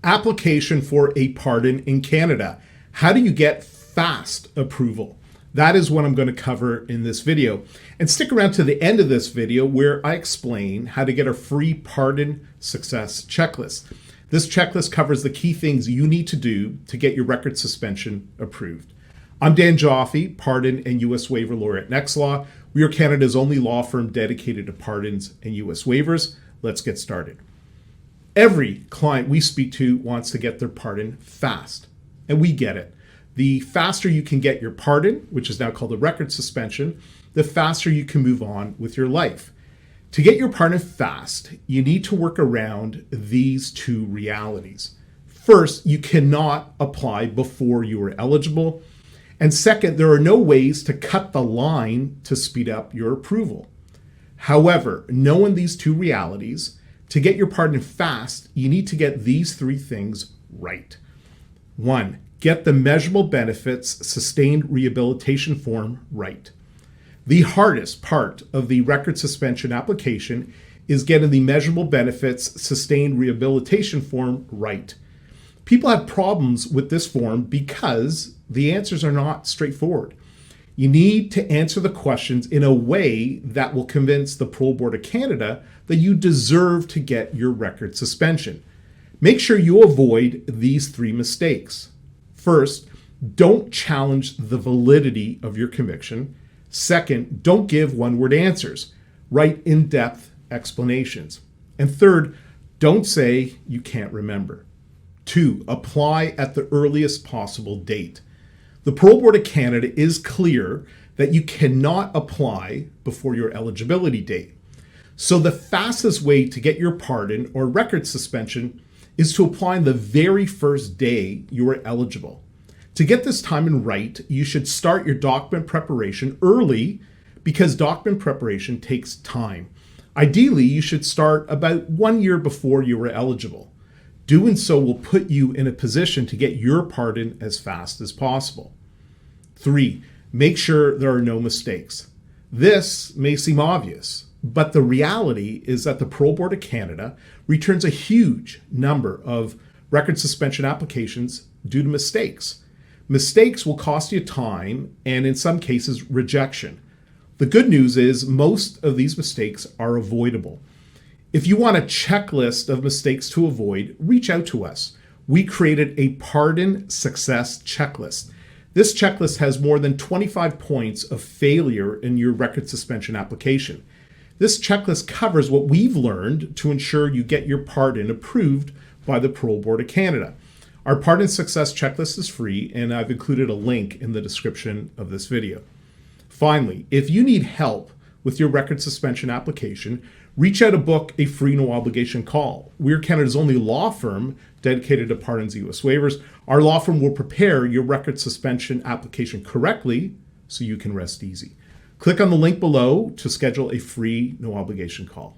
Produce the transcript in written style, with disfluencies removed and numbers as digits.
Application for a pardon in Canada. How do you get fast approval? That is what I'm going to cover in this video. And stick around to the end of this video where I explain how to get a free pardon success checklist. This checklist covers the key things you need to do to get your record suspension approved. I'm Dan Joffe, Pardon and U.S. Waiver lawyer at NextLaw. We are Canada's only law firm dedicated to pardons and U.S. waivers. Let's get started. Every client we speak to wants to get their pardon fast, and we get it. The faster you can get your pardon, which is now called a record suspension, the faster you can move on with your life. To get your pardon fast, you need to work around these two realities. First, you cannot apply before you are eligible. And second, there are no ways to cut the line to speed up your approval. However, knowing these two realities, to get your pardon fast, you need to get these three things right. 1, get the measurable benefits sustained rehabilitation form right. The hardest part of the record suspension application is getting the measurable benefits sustained rehabilitation form right. People have problems with this form because the answers are not straightforward. You need to answer the questions in a way that will convince the Parole Board of Canada that you deserve to get your record suspension. Make sure you avoid these three mistakes. First, don't challenge the validity of your conviction. Second, don't give one-word answers. Write in-depth explanations. And third, don't say you can't remember. 2, apply at the earliest possible date. The Parole Board of Canada is clear that you cannot apply before your eligibility date. So the fastest way to get your pardon or record suspension is to apply on the very first day you are eligible. To get this timing right, you should start your document preparation early because document preparation takes time. Ideally, you should start about 1 year before you are eligible. Doing so will put you in a position to get your pardon as fast as possible. 3, make sure there are no mistakes. This may seem obvious, but the reality is that the Parole Board of Canada returns a huge number of record suspension applications due to mistakes. Mistakes will cost you time and in some cases rejection. The good news is most of these mistakes are avoidable. If you want a checklist of mistakes to avoid, reach out to us. We created a pardon success checklist. This checklist has more than 25 points of failure in your record suspension application. This checklist covers what we've learned to ensure you get your pardon approved by the Parole Board of Canada. Our pardon success checklist is free, and I've included a link in the description of this video. Finally, if you need help with your record suspension application, reach out to book a free no obligation call. We're Canada's only law firm dedicated to Pardons U.S. waivers. Our law firm will prepare your record suspension application correctly so you can rest easy. Click on the link below to schedule a free no obligation call.